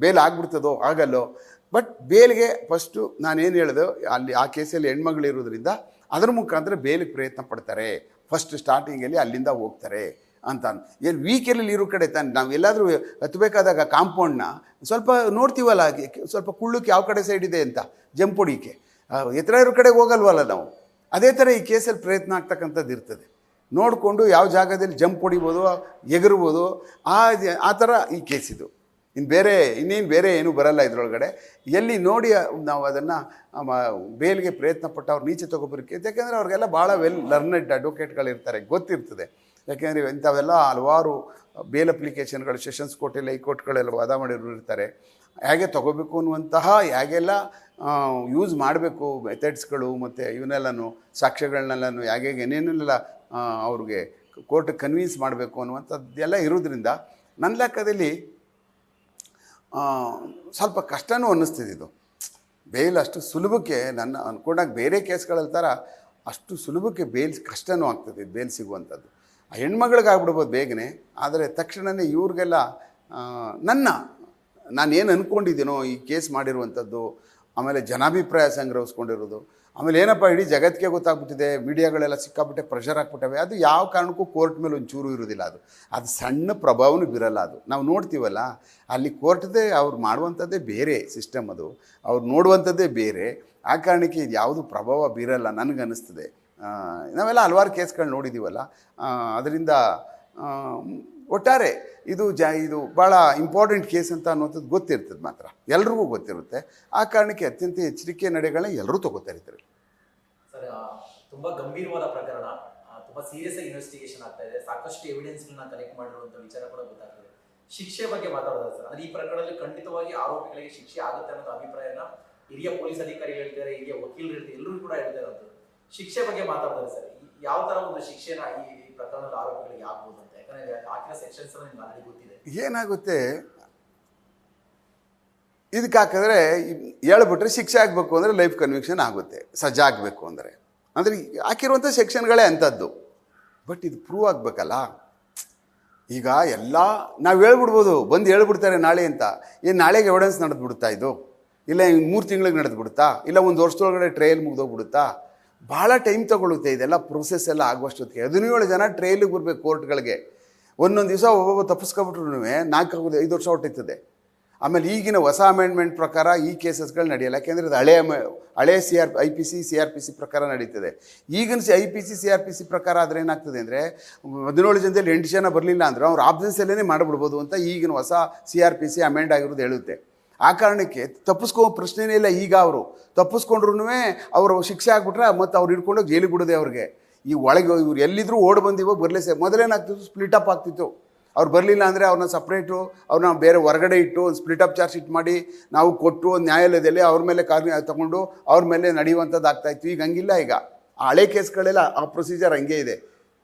Bale ಆಗ್ಬಿಡ್ತದೋ ಆಗಲ್ಲೋ. But ಬೇಲ್ಗೆ first ನಾನೇನು ಹೇಳಿದೆ, ಅಲ್ಲಿ ಆ ಕೇಸಲ್ಲಿ ಹೆಣ್ಮಗಳಿರೋದ್ರಿಂದ ಅದ್ರ ಮುಖಾಂತರ ಬೇಲಿಗೆ ಪ್ರಯತ್ನ ಪಡ್ತಾರೆ, ಫಸ್ಟ್ ಸ್ಟಾರ್ಟಿಂಗಲ್ಲಿ ಅಲ್ಲಿಂದ ಹೋಗ್ತಾರೆ ಅಂತ. ಏನು ವೀಕೆಲ್ಲಿ ಇರೋ ಕಡೆ ತಾನೆ ನಾವು ಎಲ್ಲಾದರೂ ಹತ್ತಬೇಕಾದಾಗ ಕಾಂಪೌಂಡ್ನ ಸ್ವಲ್ಪ ನೋಡ್ತೀವಲ್ಲ, ಸ್ವಲ್ಪ ಕುಳ್ಳಕ್ಕೆ ಯಾವ ಕಡೆ ಸೈಡ್ ಇದೆ ಅಂತ ಜಂಪ್ ಹೊಡಿಕೆ, ಎತ್ತರ ಇರೋ ಕಡೆಗೆ ಹೋಗಲ್ವಲ್ಲ ನಾವು. ಅದೇ ಥರ ಈ ಕೇಸಲ್ಲಿ ಪ್ರಯತ್ನ ಆಗ್ತಕ್ಕಂಥದ್ದು ಇರ್ತದೆ. ನೋಡಿಕೊಂಡು ಯಾವ ಜಾಗದಲ್ಲಿ ಜಂಪ್ ಹೊಡಿಬೋದು, ಎಗರ್ಬೋದು, ಆ ಥರ ಈ ಕೇಸಿದು. ಇನ್ನೇನು ಬೇರೆ ಏನೂ ಬರಲ್ಲ ಇದರೊಳಗಡೆ. ಎಲ್ಲಿ ನೋಡಿ ನಾವು ಅದನ್ನು ಬೇಲ್ಗೆ ಪ್ರಯತ್ನ ಪಟ್ಟು ಅವ್ರು ನೀಚೆ ತೊಗೊಬರೋಕ್ಕೆ, ಯಾಕೆಂದರೆ ಅವ್ರಿಗೆಲ್ಲ ಭಾಳ ವೆಲ್ ಲರ್ನೆಡ್ ಅಡ್ವೊಕೇಟ್ಗಳಿರ್ತಾರೆ, ಗೊತ್ತಿರ್ತದೆ. ಯಾಕೆಂದರೆ ಇಂಥವೆಲ್ಲ ಹಲವಾರು ಬೇಲ್ ಅಪ್ಲಿಕೇಶನ್ಗಳು ಸೆಷನ್ಸ್ ಕೋರ್ಟಲ್ಲಿ ಹೈಕೋರ್ಟ್ಗಳೆಲ್ಲ ವಾದ ಮಾಡಿರೋರು ಇರ್ತಾರೆ. ಹೇಗೆ ತೊಗೋಬೇಕು ಅನ್ನುವಂತಹ, ಹೇಗೆಲ್ಲ ಯೂಸ್ ಮಾಡಬೇಕು ಮೆಥಡ್ಸ್ಗಳು, ಮತ್ತು ಇವನ್ನೆಲ್ಲನೂ ಸಾಕ್ಷ್ಯಗಳನ್ನೆಲ್ಲನೂ ಹೇಗೆ ಏನೇನೆಲ್ಲ ಅವ್ರಿಗೆ ಕೋರ್ಟಿಗೆ ಕನ್ವಿನ್ಸ್ ಮಾಡಬೇಕು ಅನ್ನುವಂಥದ್ದೆಲ್ಲ ಇರೋದ್ರಿಂದ ನನ್ನ ಲೆಕ್ಕದಲ್ಲಿ ಸ್ವಲ್ಪ ಕಷ್ಟನೂ ಅನ್ನಿಸ್ತಿದ್ದು. ಬೇಲ್ ಅಷ್ಟು ಸುಲಭಕ್ಕೆ ನನ್ನ ಅಂದ್ಕೊಂಡಾಗ ಬೇರೆ ಕೇಸ್ಗಳ ಥರ ಅಷ್ಟು ಸುಲಭಕ್ಕೆ ಬೇಲ್ ಕಷ್ಟನೂ ಆಗ್ತದೆ ಬೇಲ್ ಸಿಗುವಂಥದ್ದು. ಆ ಹೆಣ್ಮಗಳಿಗೆ ಆಗ್ಬಿಡ್ಬೋದು ಬೇಗನೆ, ಆದರೆ ತಕ್ಷಣವೇ ಇವ್ರಿಗೆಲ್ಲ ನಾನೇನು ಅಂದ್ಕೊಂಡಿದ್ದೀನೋ ಈ ಕೇಸ್ ಮಾಡಿರುವಂಥದ್ದು, ಆಮೇಲೆ ಜನಾಭಿಪ್ರಾಯ ಸಂಗ್ರಹಿಸ್ಕೊಂಡಿರೋದು, ಆಮೇಲೆ ಏನಪ್ಪ ಇಡೀ ಜಗತ್ತಿಗೆ ಗೊತ್ತಾಗ್ಬಿಟ್ಟಿದೆ, ಮೀಡಿಯಾಗಳೆಲ್ಲ ಸಿಕ್ಕಾಬಿಟ್ಟೆ ಪ್ರೆಷರ್ ಹಾಕ್ಬಿಟ್ಟವೆ, ಅದು ಯಾವ ಕಾರಣಕ್ಕೂ ಕೋರ್ಟ್ ಮೇಲೆ ಒಂಚೂರು ಇರೋದಿಲ್ಲ. ಅದು ಸಣ್ಣ ಪ್ರಭಾವನೂ ಬೀರಲ್ಲ. ಅದು ನಾವು ನೋಡ್ತೀವಲ್ಲ, ಅಲ್ಲಿ ಕೋರ್ಟ್ದೇ ಅವ್ರು ಮಾಡುವಂಥದ್ದೇ ಬೇರೆ ಸಿಸ್ಟಮ್, ಅದು ಅವ್ರು ನೋಡುವಂಥದ್ದೇ ಬೇರೆ. ಆ ಕಾರಣಕ್ಕೆ ಇದು ಯಾವುದು ಪ್ರಭಾವ ಬೀರಲ್ಲ ನನಗನ್ನಿಸ್ತದೆ. ನಾವೆಲ್ಲ ಹಲವಾರು ಕೇಸ್ಗಳು ನೋಡಿದ್ದೀವಲ್ಲ, ಅದರಿಂದ ಒಟ್ಟಾರೆ ಇದು ಭಾಳ ಇಂಪಾರ್ಟೆಂಟ್ ಕೇಸ್ ಅಂತ ಅನ್ನೋಂಥದ್ದು ಗೊತ್ತಿರ್ತದೆ, ಮಾತ್ರ ಎಲ್ರಿಗೂ ಗೊತ್ತಿರುತ್ತೆ. ಆ ಕಾರಣಕ್ಕೆ ಅತ್ಯಂತ ಎಚ್ಚರಿಕೆ ನಡೆಗಳನ್ನ ಎಲ್ಲರೂ ತಗೋತಾ ಇರ್ತಾರೆ. ಸರ್, ತುಂಬ ಗಂಭೀರವಾದ ಪ್ರಕರಣ, ತುಂಬ ಸೀರಿಯಸ್ ಆಗಿ ಇನ್ವೆಸ್ಟಿಗೇಷನ್ ಆಗ್ತಾ ಇದೆ, ಸಾಕಷ್ಟು ಎವಿಡೆನ್ಸ್ಗಳನ್ನ ಕಲೆಕ್ಟ್ ಮಾಡಿರುವಂಥ ವಿಚಾರ ಕೂಡ ಗೊತ್ತಾಗ್ತದೆ. ಶಿಕ್ಷೆ ಬಗ್ಗೆ ಮಾತಾಡೋದು ಸರ್, ಈ ಪ್ರಕರಣದಲ್ಲಿ ಖಂಡಿತವಾಗಿ ಆರೋಪಿಗಳಿಗೆ ಶಿಕ್ಷೆ ಆಗುತ್ತೆ ಅನ್ನೋ ಅಭಿಪ್ರಾಯನ ಹಿರಿಯ ಪೊಲೀಸ್ ಅಧಿಕಾರಿಗಳು ಹೇಳ್ತಾರೆ, ಹಿರಿಯ ವಕೀಲರು ಹೇಳ್ತಾರೆ, ಎಲ್ಲರೂ ಕೂಡ ಹೇಳ್ತಾರೆ. ಅಂತ ಶಿಕ್ಷೆ ಬಗ್ಗೆ ಮಾತಾಡ್ತಾರೆ ಸರ್, ಯಾವ ತರ ಒಂದು ಶಿಕ್ಷೆನ ಈ ಪ್ರಕರಣದ ಆರೋಪಿಗಳಿಗೆ ಆಗ್ಬೋದು ಅಂತ? ಯಾಕಂದ್ರೆ ಹಾಕಿರೋ ಸೆಕ್ಷನ್ಸ್ ನಿಮ್ಗೆ ಆಲ್ರೆಡಿ ಗೊತ್ತಿದೆ. ಏನಾಗುತ್ತೆ ಇದಕ್ಕೆ ಹಾಕಿದ್ರೆ, ಹೇಳ್ಬಿಟ್ರೆ ಶಿಕ್ಷೆ ಆಗಬೇಕು ಅಂದರೆ ಲೈಫ್ ಕನ್ವಿಕ್ಷನ್ ಆಗುತ್ತೆ, ಸಜ್ಜಾ ಆಗಬೇಕು ಅಂದರೆ ಹಾಕಿರುವಂಥ ಸೆಕ್ಷನ್ಗಳೇ ಅಂಥದ್ದು. ಬಟ್ ಇದು ಪ್ರೂವ್ ಆಗಬೇಕಲ್ಲ. ಈಗ ಎಲ್ಲ ನಾವು ಹೇಳ್ಬಿಡ್ಬೋದು, ಬಂದು ಹೇಳ್ಬಿಡ್ತಾರೆ ನಾಳೆ ಅಂತ. ಏನು ನಾಳೆಗೆ ಎವಿಡೆನ್ಸ್ ನಡೆದ್ಬಿಡುತ್ತಾ ಇದು? ಇಲ್ಲ 3 ತಿಂಗಳಿಗೆ ನಡೆದ್ಬಿಡುತ್ತಾ? ಇಲ್ಲ 1 ವರ್ಷದೊಳಗಡೆ ಟ್ರಯಲ್ ಮುಗಿದೋಗ್ಬಿಡುತ್ತಾ? ಭಾಳ ಟೈಮ್ ತೊಗೊಳುತ್ತೆ ಇದೆಲ್ಲ ಪ್ರೊಸೆಸ್ ಎಲ್ಲ ಆಗುವಷ್ಟೊತ್ತಿಗೆ. 17 ಜನ ಟ್ರಯಲಿಗೆ ಬರಬೇಕು ಕೋರ್ಟ್ಗಳಿಗೆ. ಒಂದೊಂದು ದಿವಸ ಒಬ್ಬೊಬ್ಬ ತಪ್ಪಿಸ್ಕೊಬಿಟ್ರು 4-5 ವರ್ಷ ಹೊಟ್ಟೈತದೆ. ಆಮೇಲೆ ಈಗಿನ ಹೊಸ ಅಮೆಂಡ್ಮೆಂಟ್ ಪ್ರಕಾರ ಈ ಕೇಸಸ್ಗಳು ನಡೆಯಲ್ಲ, ಯಾಕೆಂದರೆ ಅದು ಹಳೆಯ IPC CRPC ಪ್ರಕಾರ ನಡೀತದೆ. ಈಗಿನ IPC CRPC ಪ್ರಕಾರ ಆದರೆ ಏನಾಗ್ತದೆ ಅಂದರೆ, 17 ಜನದಲ್ಲಿ 8 ಜನ ಬರಲಿಲ್ಲ ಅಂದರೆ ಅವ್ರು ಆಬ್ಸೆನ್ಸಲ್ಲೇ ಮಾಡಿಬಿಡ್ಬೋದು ಅಂತ ಈಗಿನ ಹೊಸ CRPC ಅಮೆಂಡ್ ಆಗಿರೋದು ಹೇಳುತ್ತೆ. ಆ ಕಾರಣಕ್ಕೆ ತಪ್ಪಿಸ್ಕೋ ಪ್ರಶ್ನೆನೇ ಇಲ್ಲ. ಈಗ ಅವರು ತಪ್ಪಿಸ್ಕೊಂಡ್ರೂ ಅವರು ಶಿಕ್ಷೆ ಆಗ್ಬಿಟ್ರೆ ಮತ್ತು ಅವ್ರು ಹಿಡ್ಕೊಂಡೋಗಿ ಜೈಲಿಗೆ ಬಿಡೋದೆ ಅವ್ರಿಗೆ. ಈ ಒಳಗೆ ಇವ್ರು ಎಲ್ಲಿದ್ದರೂ ಓಡ್ ಬಂದಿವೋ ಬರಲೇ ಮೊದಲೇನಾಗ್ತಿತ್ತು, ಸ್ಪ್ಲಿಟ್ ಅಪ್ ಆಗ್ತಿತ್ತು. ಅವ್ರು ಬರಲಿಲ್ಲ ಅಂದರೆ ಅವ್ರನ್ನ ಸಪ್ರೇಟು, ಅವ್ರನ್ನ ಬೇರೆ ಹೊರಗಡೆ ಇಟ್ಟು ಒಂದು ಸ್ಪ್ಲಿಟ್ ಅಪ್ ಚಾರ್ಜ್ ಶೀಟ್ ಮಾಡಿ ನಾವು ಕೊಟ್ಟು ಒಂದು ನ್ಯಾಯಾಲಯದಲ್ಲಿ ಅವ್ರ ಮೇಲೆ ತಗೊಂಡು ಅವ್ರ ಮೇಲೆ ನಡೆಯುವಂಥದ್ದು ಆಗ್ತಾಯಿತ್ತು. ಈಗ ಹಂಗಿಲ್ಲ. ಈಗ ಆ ಹಳೆ ಕೇಸ್ಗಳೆಲ್ಲ ಆ ಪ್ರೊಸೀಜರ್ ಹಂಗೆ ಇದೆ.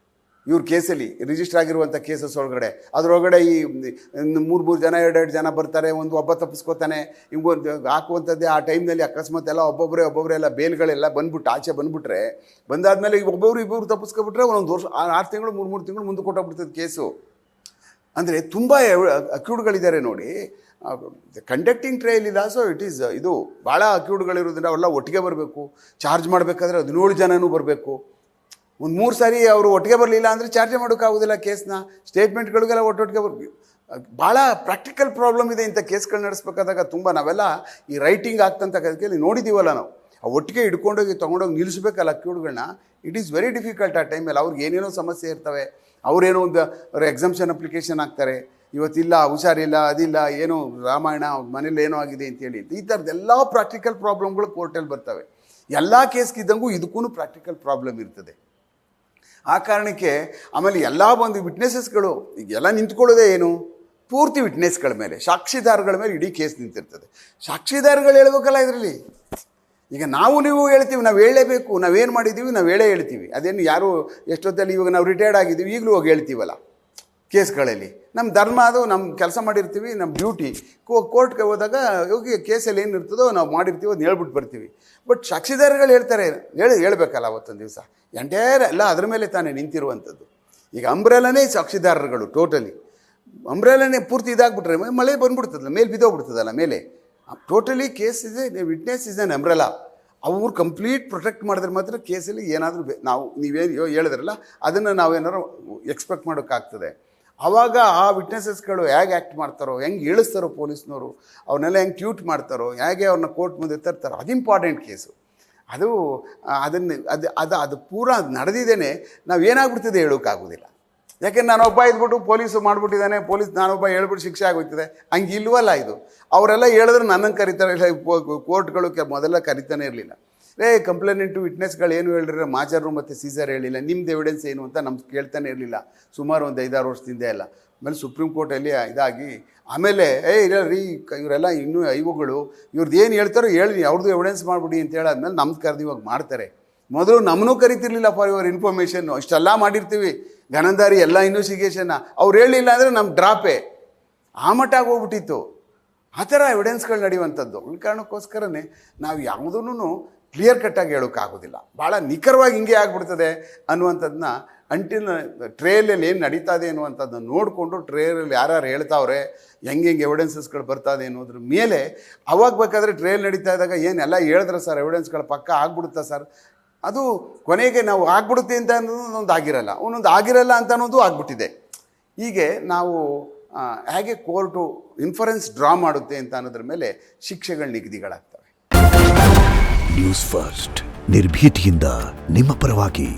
ಇವ್ರ ಕೇಸಲ್ಲಿ ರಿಜಿಸ್ಟರ್ ಆಗಿರುವಂಥ ಕೇಸಸ್ ಒಳಗಡೆ ಅದರೊಳಗಡೆ ಈ 3 ಜನ 2 ಜನ ಬರ್ತಾರೆ, ಒಬ್ಬ ತಪ್ಪಿಸ್ಕೋತಾನೆ. ಹಿಂಗೊಂದು ಹಾಕುವಂಥದ್ದೇ ಆ ಟೈಮ್ನಲ್ಲಿ ಅಕಸ್ಮಾತ್ ಎಲ್ಲ ಒಬ್ಬೊಬ್ಬರೇ ಎಲ್ಲ ಬೇಲ್ಗಳೆಲ್ಲ ಬಂದ್ಬಿಟ್ಟು ಆಚೆ ಬಂದುಬಿಟ್ರೆ, ಬಂದಾದಮೇಲೆ ಇಬ್ಬರು ತಪ್ಪಿಸ್ಕೊಬಿಟ್ರೆ 1 ವರ್ಷ 6 ತಿಂಗಳು 3 ತಿಂಗಳು ಮುಂದೆ ಕೊಟ್ಟೋಗ್ಬಿಡ್ತದೆ ಕೇಸು. ಅಂದರೆ ತುಂಬ ಅಕ್ಯೂಡ್ಗಳಿದ್ದಾರೆ ನೋಡಿ. ಕಂಡಕ್ಟಿಂಗ್ ಟ್ರಯಲ್ ಇಲ್ಲ, ಸೊ ಇದು ಭಾಳ ಅಕ್ಯೂಡ್ಗಳಿರೋದ್ರಿಂದ ಅವೆಲ್ಲ ಒಟ್ಟಿಗೆ ಬರಬೇಕು. ಚಾರ್ಜ್ ಮಾಡಬೇಕಾದ್ರೆ 17 ಜನನೂ ಬರಬೇಕು. 3 ಸಾರಿ ಅವರು ಒಟ್ಟಿಗೆ ಬರಲಿಲ್ಲ ಅಂದರೆ ಚಾರ್ಜೇ ಮಾಡೋಕ್ಕಾಗೋದಿಲ್ಲ ಕೇಸ್ನ. ಸ್ಟೇಟ್ಮೆಂಟ್ಗಳಿಗೆಲ್ಲ ಒಟ್ಟೊಟ್ಟಿಗೆ ಬರಬೇಕು. ಭಾಳ ಪ್ರಾಕ್ಟಿಕಲ್ ಪ್ರಾಬ್ಲಮ್ ಇದೆ ಇಂಥ ಕೇಸ್ಗಳು ನಡೆಸ್ಬೇಕಾದಾಗ. ತುಂಬ ನಾವೆಲ್ಲ ಈ ರೈಟಿಂಗ್ ಆಗ್ತಂತ ಕಲಿಕೆಯಲ್ಲಿ ನೋಡಿದ್ದೀವಲ್ಲ ನಾವು. ಆ ಒಟ್ಟಿಗೆ ಹಿಡ್ಕೊಂಡೋಗಿ ತೊಗೊಂಡೋಗಿ ನಿಲ್ಲಿಸ್ಬೇಕಲ್ಲ ಅಕ್ಯೂಡ್ಗಳನ್ನ. ಇಟ್ ಈಸ್ ವೆರಿ ಡಿಫಿಕಲ್ಟ್ ಆ ಟೈಮಲ್ಲಿ. ಅವ್ರಿಗೆ ಏನೇನೋ ಸಮಸ್ಯೆ ಇರ್ತವೆ. ಅವರೇನೋ ಅವ್ರು ಎಕ್ಸಾಮ್ಷನ್ ಅಪ್ಲಿಕೇಶನ್ ಹಾಕ್ತಾರೆ, ಇವತ್ತಿಲ್ಲ, ಹುಷಾರಿಲ್ಲ, ಅದಿಲ್ಲ, ಏನೋ ರಾಮಾಯಣ ಮನೇಲಿ ಏನೋ ಆಗಿದೆ ಅಂತೇಳಿ. ಈ ಥರದ್ದೆಲ್ಲ ಪ್ರಾಕ್ಟಿಕಲ್ ಪ್ರಾಬ್ಲಮ್ಗಳು ಕೋರ್ಟಲ್ಲಿ ಬರ್ತವೆ. ಎಲ್ಲ ಕೇಸ್ಗಿದ್ದಂಗೂ ಇದಕ್ಕೂ ಪ್ರಾಕ್ಟಿಕಲ್ ಪ್ರಾಬ್ಲಮ್ ಇರ್ತದೆ. ಆ ಕಾರಣಕ್ಕೆ ಆಮೇಲೆ ಎಲ್ಲ ಬಂದು ವಿಟ್ನೆಸಸ್ಗಳು ಈಗೆಲ್ಲ ನಿಂತ್ಕೊಳ್ಳೋದೇ ಏನು, ಪೂರ್ತಿ ವಿಟ್ನೆಸ್ಗಳ ಮೇಲೆ, ಸಾಕ್ಷಿದಾರಗಳ ಮೇಲೆ ಇಡೀ ಕೇಸ್ ನಿಂತಿರ್ತದೆ. ಸಾಕ್ಷಿದಾರಗಳು ಹೇಳ್ಬೇಕಲ್ಲ ಇದರಲ್ಲಿ. ಈಗ ನೀವು ಹೇಳ್ತೀವಿ, ನಾವು ಹೇಳಲೇಬೇಕು, ನಾವೇನು ಮಾಡಿದ್ದೀವಿ ನಾವು ಹೇಳ್ತೀವಿ. ಅದೇನು ಯಾರು ಎಷ್ಟೊತ್ತಲ್ಲಿ ಇವಾಗ ನಾವು ರಿಟೈರ್ಡ್ ಆಗಿದ್ದೀವಿ ಈಗಲೂ ಹೋಗಿ ಹೇಳ್ತೀವಲ್ಲ ಕೇಸ್ಗಳಲ್ಲಿ. ನಮ್ಮ ಧರ್ಮ ಅದು, ನಮ್ಮ ಕೆಲಸ ಮಾಡಿರ್ತೀವಿ, ನಮ್ಮ ಡ್ಯೂಟಿ. ಕೋರ್ಟ್ಗೆ ಹೋದಾಗ ಹೋಗಿ ಕೇಸಲ್ಲಿ ಏನು ಇರ್ತದೋ ನಾವು ಮಾಡಿರ್ತೀವಿ, ಅದನ್ನ ಹೇಳ್ಬಿಟ್ಟು ಬರ್ತೀವಿ. ಬಟ್ ಸಾಕ್ಷಿದಾರಗಳು ಹೇಳ್ತಾರೆ, ಹೇಳ್ಬೇಕಲ್ಲ ಅವತ್ತೊಂದು ದಿವಸ. ಎಂಟೈರ್ ಎಲ್ಲ ಅದ್ರ ಮೇಲೆ ತಾನೇ ನಿಂತಿರುವಂಥದ್ದು. ಈಗ ಅಂಬ್ರೆಲನೇ ಸಾಕ್ಷಿದಾರರುಗಳು ಟೋಟಲಿ. ಅಂಬ್ರೆಲಾನೇ ಪೂರ್ತಿ ಇದಾಗ್ಬಿಟ್ರೆ ಮಳೆ ಬಂದ್ಬಿಡ್ತದಲ್ಲ, ಮೇಲೆ ಬಿದ್ದೋಗ್ಬಿಡ್ತದಲ್ಲ ಮೇಲೆ. ಟೋಟಲಿ ಕೇಸ್ ಇದೆ, ವಿಟ್ನೆಸ್ ಇಸ್ ಅನ್ ಅಂಬ್ರೆಲಾ. ಅವ್ರು ಕಂಪ್ಲೀಟ್ ಪ್ರೊಟೆಕ್ಟ್ ಮಾಡಿದ್ರೆ ಮಾತ್ರ ಕೇಸಲ್ಲಿ ಏನಾದರೂ ನಾವು ನೀವೇನು ಹೇಳಿದ್ರಲ್ಲ ಅದನ್ನು ನಾವೇನಾದ್ರು ಎಕ್ಸ್ಪೆಕ್ಟ್ ಮಾಡೋಕ್ಕಾಗ್ತದೆ. ಆವಾಗ ಆ ವಿಟ್ನೆಸಸ್ಗಳು ಹೇಗೆ ಆ್ಯಕ್ಟ್ ಮಾಡ್ತಾರೋ, ಹೆಂಗೆ ಇಳಿಸ್ತಾರೋ ಪೊಲೀಸ್ನವರು, ಅವ್ರನ್ನೆಲ್ಲ ಹೆಂಗೆ ಟ್ಯೂಟ್ ಮಾಡ್ತಾರೋ, ಹೇಗೆ ಅವ್ರನ್ನ ಕೋರ್ಟ್ ಮುಂದೆ ತರ್ತಾರೋ, ಅದು ಇಂಪಾರ್ಟೆಂಟ್ ಕೇಸು. ಅದನ್ನು ಅದು ಪೂರಾ ನಡೆದಿದ್ದೇನೆ ನಾವು ಏನಾಗ್ಬಿಡ್ತಿದೆ ಹೇಳೋಕ್ಕಾಗೋದಿಲ್ಲ. ಯಾಕೆಂದ್ರೆ ನಾನೊಬ್ಬ ಇದ್ಬಿಟ್ಟು ಪೊಲೀಸು ಮಾಡಿಬಿಟ್ಟಿದ್ದಾನೆ, ನಾನೊಬ್ಬ ಹೇಳ್ಬಿಟ್ಟು ಶಿಕ್ಷೆ ಆಗೋಗ್ತಿದೆ, ಹಂಗೆ ಇಲ್ವಲ್ಲ ಇದು. ಅವರೆಲ್ಲ ಹೇಳಿದ್ರೆ ನನ್ನನ್ನು ಕರಿತಾರೆ ಇಲ್ಲ, ಕೋರ್ಟ್ಗಳು ಮೊದಲ ಕರಿತಾನೆ ಇರಲಿಲ್ಲ. ಕಂಪ್ಲೇಂಟು ವಿಟ್ನೆಸ್ಗಳು ಏನು ಹೇಳಿದ್ರೆ ಮಾಜರು ಮತ್ತು ಸೀಸರ್ ಹೇಳಿಲ್ಲ, ನಿಮ್ದು ಎವಿಡೆನ್ಸ್ ಏನು ಅಂತ ನಮ್ಗೆ ಕೇಳ್ತಾನೆ ಇರಲಿಲ್ಲ ಸುಮಾರು ಒಂದು 5-6 ವರ್ಷದಿಂದ ಎಲ್ಲ. ಆಮೇಲೆ ಸುಪ್ರೀಂ ಕೋರ್ಟಲ್ಲಿ ಇದಾಗಿ ಆಮೇಲೆ ಇಲ್ಲರಿ ಇವರೆಲ್ಲ ಇನ್ನೂ ಐವುಗಳು ಇವ್ರದ್ದು ಏನು ಹೇಳ್ತಾರೋ ಹೇಳಿ ಅವ್ರದ್ದು ಎವಿಡೆನ್ಸ್ ಮಾಡಿಬಿಡಿ ಅಂತ ಹೇಳಾದ್ಮೇಲೆ ನಮ್ದು ಕರೆದು ಇವಾಗ ಮಾಡ್ತಾರೆ. ಮೊದಲು ನಮ್ಮನ್ನೂ ಕರಿತಿರ್ಲಿಲ್ಲ ಫಾರ್ ಯುವರ್ ಇನ್ಫಾರ್ಮೇಷನ್ನು. ಇಷ್ಟೆಲ್ಲ ಮಾಡಿರ್ತೀವಿ ಗಣಂದಾರಿ ಎಲ್ಲ ಇನ್ವೆಸ್ಟಿಗೇಷನ್ನ, ಅವ್ರು ಹೇಳಿಲ್ಲ ಅಂದರೆ ನಮ್ಮ ಡ್ರಾಪೇ ಆ ಮಟ್ಟ ಆಗೋಗ್ಬಿಟ್ಟಿತ್ತು. ಆ ಥರ ಎವಿಡೆನ್ಸ್ಗಳು ನಡೆಯುವಂಥದ್ದು. ಈ ಕಾರಣಕ್ಕೋಸ್ಕರನೇ ನಾವು ಯಾವುದೂ ಕ್ಲಿಯರ್ ಕಟ್ಟಾಗಿ ಹೇಳೋಕ್ಕಾಗೋದಿಲ್ಲ. ಭಾಳ ನಿಖರವಾಗಿ ಹಿಂಗೆ ಆಗ್ಬಿಡ್ತದೆ ಅನ್ನುವಂಥದ್ದನ್ನ ಅಂಟಿಲ್ ಟ್ರೇಲಲ್ಲಿ ಏನು ನಡೀತಾ ಇದೆ ಅನ್ನುವಂಥದ್ದನ್ನ ನೋಡಿಕೊಂಡು ಟ್ರೇಲಲ್ಲಿ ಯಾರು ಹೇಳ್ತಾವ್ರೆ, ಹೆಂಗೆ ಎವಿಡೆನ್ಸಸ್ಗಳು ಬರ್ತದೆ ಅನ್ನೋದ್ರ ಮೇಲೆ ಅವಾಗ ಬೇಕಾದರೆ ಟ್ರೇಲ್ ನಡೀತಾ ಇದ್ದಾಗ ಏನೆಲ್ಲ ಹೇಳಿದ್ರೆ ಸರ್ ಎವಿಡೆನ್ಸ್ಗಳು ಪಕ್ಕ ಆಗ್ಬಿಡುತ್ತಾ ಸರ್, ಅದು ಕೊನೆಗೆ ನಾವು ಆಗ್ಬಿಡುತ್ತೆ ಅಂತ ಅನ್ನೋದು ಒಂದೊಂದು ಆಗಿರಲ್ಲ, ಒಂದೊಂದು ಆಗಿರಲ್ಲ ಅಂತ ಅನ್ನೋದು ಆಗ್ಬಿಟ್ಟಿದೆ. ಹೀಗೆ ನಾವು ಹೇಗೆ ಕೋರ್ಟು ಇನ್ಫರೆನ್ಸ್ ಡ್ರಾ ಮಾಡುತ್ತೆ ಅಂತ ಅನ್ನೋದ್ರ ಮೇಲೆ ಶಿಕ್ಷೆಗಳು ನಿಗದಿಗಳಾಗ್ತವೆ. ನ್ಯೂಸ್ ಫಸ್ಟ್ ನಿರ್ಭೀತಿಯಿಂದ ನಿಮ್ಮ ಪರವಾಗಿ.